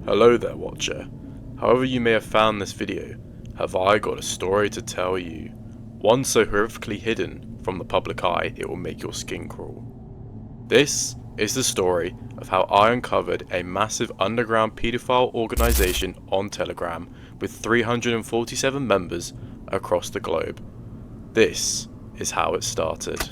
Hello there, Watcher. However you may have found this video, have I got a story to tell you. One so horrifically hidden from the public eye it will make your skin crawl. This is the story of how I uncovered a massive underground paedophile organisation on Telegram with 347 members across the globe. This is how it started.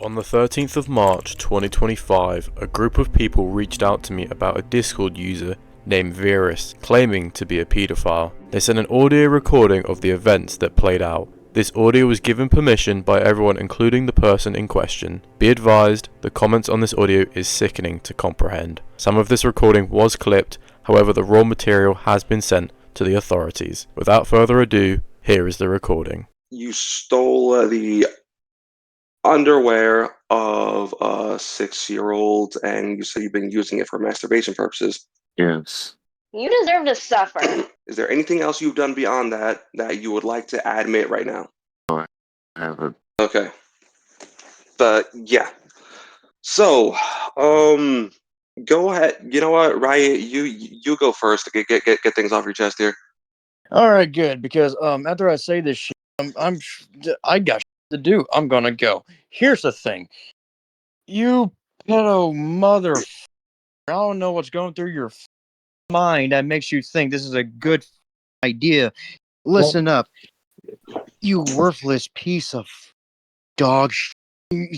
On the 13th of March 2025, a group of people reached out to me about a Discord user named Virus, claiming to be a paedophile. They sent an audio recording of the events that played out. This audio was given permission by everyone including the person in question. Be advised, the comments on this audio is sickening to comprehend. Some of this recording was clipped, however the raw material has been sent to the authorities. Without further ado, here is the recording. You stole the underwear of a 6-year-old and you said you've been using it for masturbation purposes. Yes. You deserve to suffer. Is there anything else you've done beyond that that you would like to admit right now? I haven't. Okay. But yeah. So, go ahead. You know what, Riot, you go first to get things off your chest here. All right, good. Because after I say this shit, I got shit to do. I'm gonna go. Here's the thing, you pedo mother. I don't know what's going through your mind that makes you think this is a good idea. Listen up, you worthless piece of dog shit.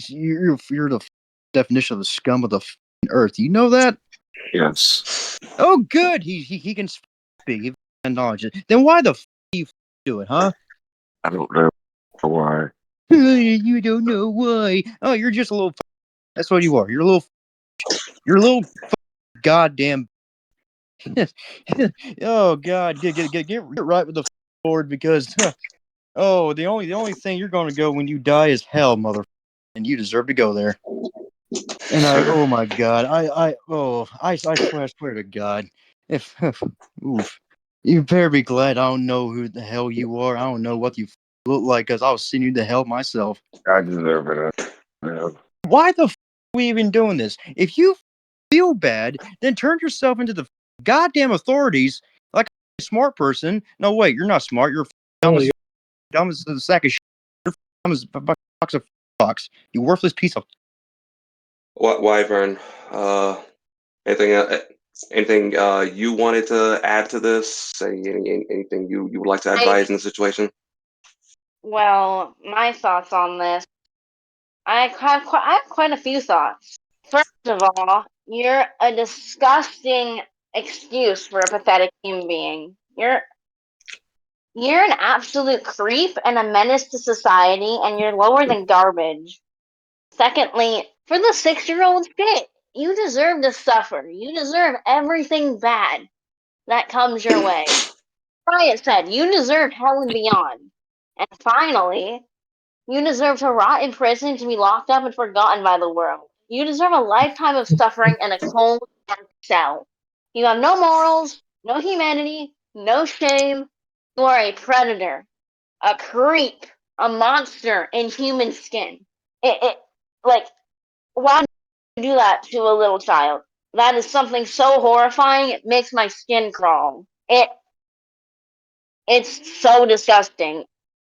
You're the definition of the scum of the earth. You know that? Yes. Oh, good. He can speak and knowledge. Then why the you do it, huh? I don't know why. You don't know why. Oh, you're just a little. That's what you are. You're a little. You're a little. Goddamn. Oh God, get right with the Lord because. Oh, the only thing you're gonna go when you die is hell, mother, and you deserve to go there. And oh my God, I swear to God, if oof, you better be glad I don't know who the hell you are. I don't know what you look like, cause I'll send you to hell myself. I deserve it. Yeah. Why the are we even doing this? If you feel bad, then turn yourself into the goddamn authorities like a smart person. No, wait, you're not smart. You're dumb as a sack of shit. You're dumb as a box of fox. You worthless piece of. What, Wyvern? Anything? Anything you wanted to add to this? Anything you would like to advise in the situation? Well, my thoughts on this. I have quite a few thoughts. First of all, you're a disgusting excuse for a pathetic human being. You're an absolute creep and a menace to society, and you're lower than garbage. Secondly, for the 6-year-old shit, you deserve to suffer. You deserve everything bad that comes your way. Riot said, you deserve hell and beyond. And finally, you deserve to rot in prison to be locked up and forgotten by the world. You deserve a lifetime of suffering in a cold, dark cell. You have no morals, no humanity, no shame. You are a predator, a creep, a monster in human skin. Like, why do you do that to a little child? That is something so horrifying, it makes my skin crawl. It's so disgusting.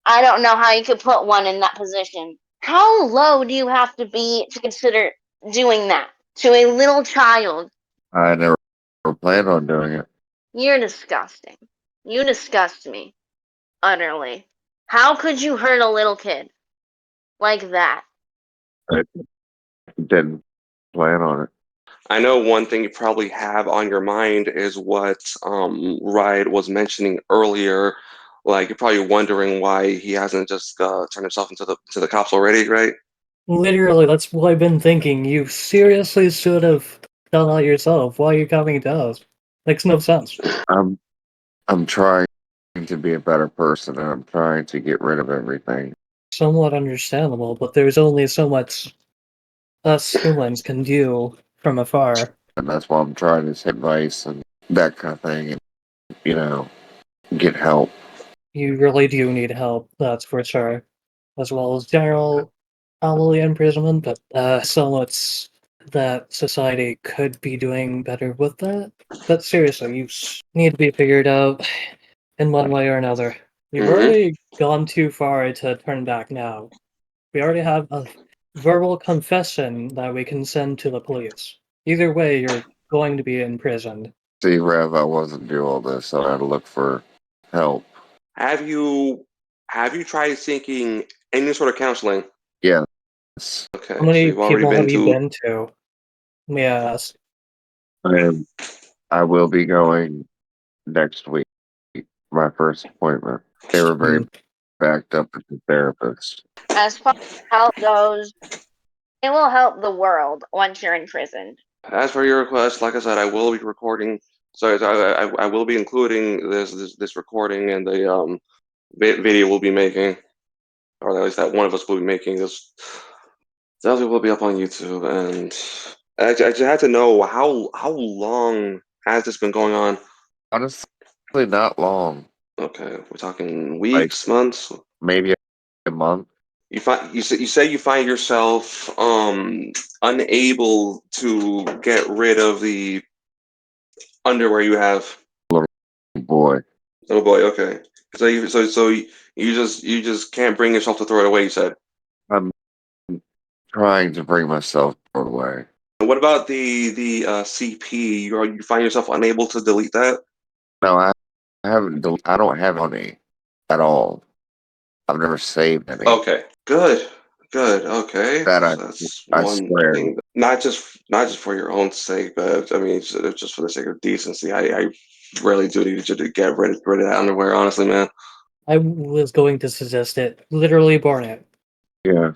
I don't know how you could put one in that position. How low do you have to be to consider doing that to a little child? I never planned on doing it. You're disgusting. You disgust me. Utterly. How could you hurt a little kid like that? I didn't plan on it. I know one thing you probably have on your mind is what Riot was mentioning earlier. Like you're probably wondering why he hasn't just turned himself into the cops already, right? Literally, that's what I've been thinking. You seriously should have done that yourself. Why are you coming to us? Makes no sense. I'm trying to be a better person and I'm trying to get rid of everything. Somewhat understandable, but there's only so much us humans can do from afar. And that's why I'm trying to take advice and that kind of thing and, get help. You really do need help, that's for sure. As well as general probably imprisonment, but so much that society could be doing better with that. But seriously, need to be figured out in one way or another. You've Hmm. already gone too far to turn back now. We already have a verbal confession that we can send to the police. Either way, you're going to be imprisoned. See, Rev, I wasn't do all this, so I had to look for help. Have you tried seeking any sort of counseling? Yes, How Okay, so many you've already people been have you to. been to? May I ask? I am. I will be going next week. My first appointment. They were very Hmm. backed up at the therapist. As far as help goes, it will help the world once you're in prison. As for your request, like I said, I will be recording. So I will be including this recording and the video we'll be making, or at least that one of us will be making. This definitely will be up on YouTube. And I just had to know how long has this been going on? Honestly, not long. Okay, we're talking Like weeks, months. maybe a month. You say you find yourself unable to get rid of the underwear you have. Boy, Oh boy, okay. You just can't bring yourself to throw it away. You said. I'm trying to bring myself away. And what about the CP? You find yourself unable to delete that? No, I haven't. I don't have money at all. I've never saved any. Okay, good, good. Okay, That so that's I one swear. thing. Not just for your own sake, but I mean, it's just for the sake of decency. I really do need you to get rid of that underwear. Honestly, man. I was going to suggest it. Literally burn it. Yeah,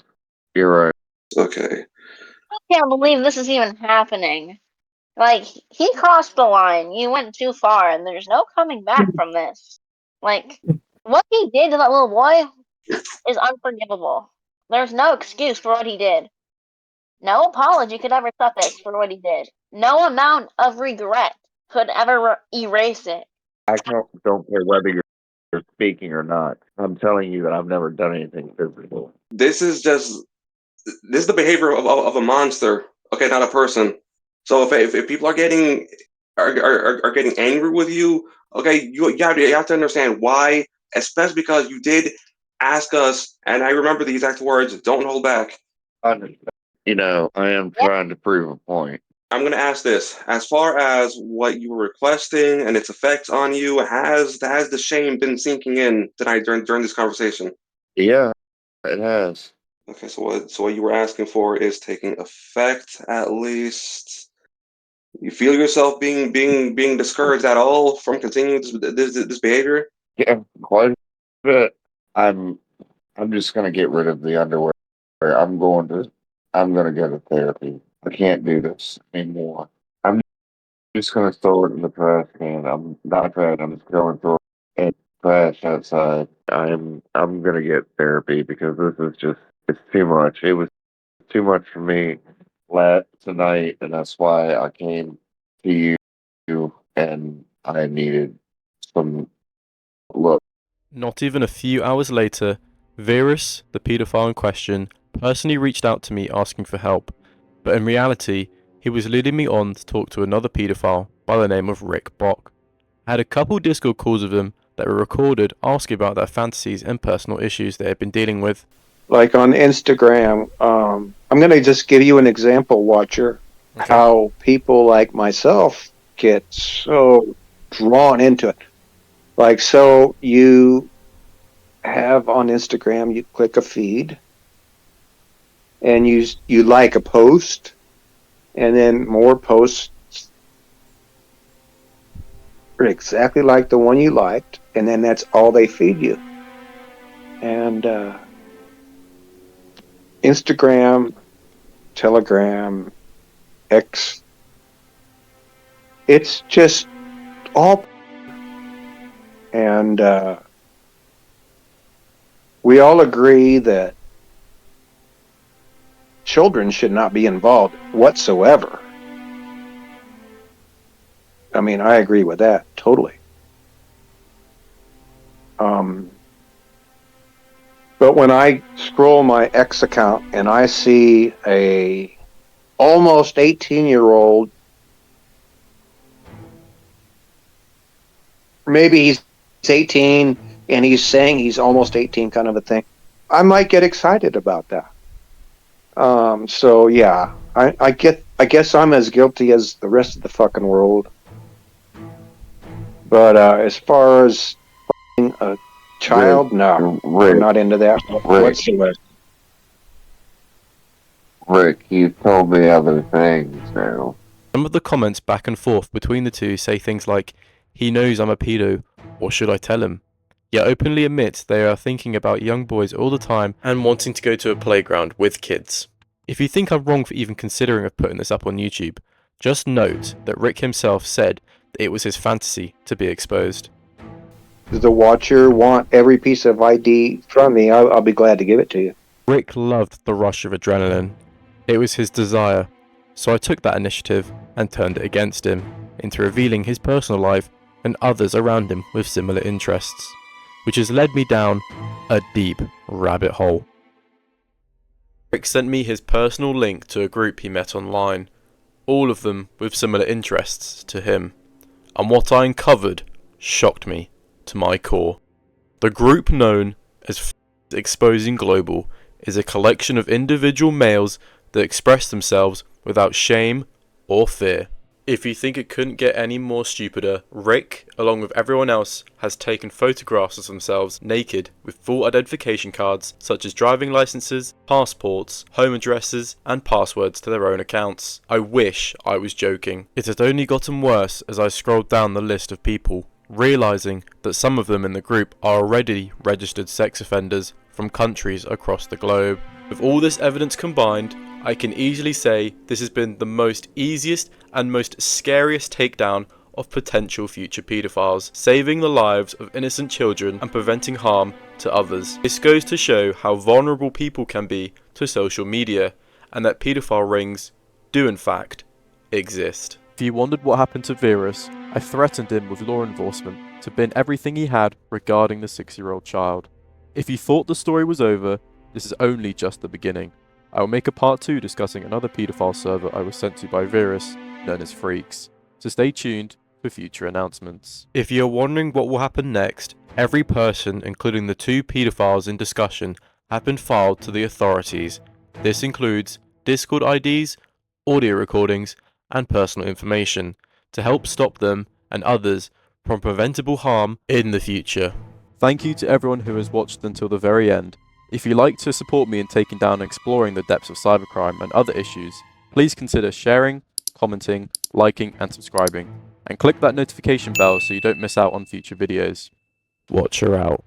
you're right. Okay. I can't believe this is even happening. Like, he crossed the line. You went too far, and there's no coming back from this. Like, what he did to that little boy is unforgivable. There's no excuse for what he did. No apology could ever suffice for what he did. No amount of regret could ever erase it. I don't care whether you're speaking or not. I'm telling you that I've never done anything physical. This is just this is the behavior of a monster. Okay, not a person. So if people are getting are getting angry with you, okay, you have to understand why, especially because you did ask us, and I remember the exact words, don't hold back. You know, I am Yep. trying to prove a point. I'm going to ask this. As far as what you were requesting and its effects on you, has the shame been sinking in tonight during this conversation? Yeah, it has. Okay, so what you were asking for is taking effect at least. You feel yourself being discouraged at all from continuing this behavior? Yeah, quite a bit. I'm I'm just gonna get rid of the underwear. I'm gonna go to therapy. I can't do this anymore. I'm just gonna throw it in the trash can. I'm not trash. I'm just going to throw it in trash outside. I'm gonna get therapy because this is just it's too much. It was too much for me tonight, and that's why I came to you and I needed some look. Not even a few hours later, Virus, the paedophile in question, personally reached out to me asking for help, but in reality, he was leading me on to talk to another paedophile by the name of Rick Bock. I had a couple Discord calls with him that were recorded asking about their fantasies and personal issues they had been dealing with. Like on Instagram, I'm going to just give you an example, Watcher, Okay. how people like myself get so drawn into it. Like, so you have on Instagram, you click a feed and you like a post, and then more posts are exactly like the one you liked, and then that's all they feed you. And Instagram, Telegram, X, it's just all. And we all agree that children should not be involved whatsoever. I mean, I agree with that totally. But when I scroll my X account and I see a almost 18-year-old, maybe he's 18 and he's saying he's almost 18 kind of a thing, I might get excited about that. So yeah, I guess I'm as guilty as the rest of the fucking world. But as far as a child, no, I'm not into that whatsoever. Rick, you told me other things now. Some of the comments back and forth between the two say things like, he knows I'm a pedo, or should I tell him? Yet openly admit they are thinking about young boys all the time and wanting to go to a playground with kids. If you think I'm wrong for even considering of putting this up on YouTube, just note that Rick himself said that it was his fantasy to be exposed. Does the watcher want every piece of ID from me? I'll be glad to give it to you. Rick loved the rush of adrenaline. It was his desire, so I took that initiative and turned it against him, into revealing his personal life and others around him with similar interests, which has led me down a deep rabbit hole. Rick sent me his personal link to a group he met online, all of them with similar interests to him, and what I uncovered shocked me to my core. The group known as Exposing Global is a collection of individual males that express themselves without shame or fear. If you think it couldn't get any more stupider, Rick, along with everyone else, has taken photographs of themselves naked with full identification cards such as driving licenses, passports, home addresses, and passwords to their own accounts. I wish I was joking. It had only gotten worse as I scrolled down the list of people, realizing that some of them in the group are already registered sex offenders from countries across the globe. With all this evidence combined, I can easily say this has been the most easiest and most scariest takedown of potential future paedophiles, saving the lives of innocent children and preventing harm to others. This goes to show how vulnerable people can be to social media, and that paedophile rings do in fact exist. If you wondered what happened to Virus, I threatened him with law enforcement to bin everything he had regarding the 6-year-old child. If you thought the story was over, this is only just the beginning. I will make a part 2 discussing another paedophile server I was sent to by Virus, known as Freaks, so stay tuned for future announcements. If you're wondering what will happen next, every person, including the 2 paedophiles in discussion, have been filed to the authorities. This includes Discord IDs, audio recordings, and personal information, to help stop them and others from preventable harm in the future. Thank you to everyone who has watched until the very end. If you'd like to support me in taking down and exploring the depths of cybercrime and other issues, please consider sharing, commenting, liking and subscribing, and click that notification bell so you don't miss out on future videos. Watch her out.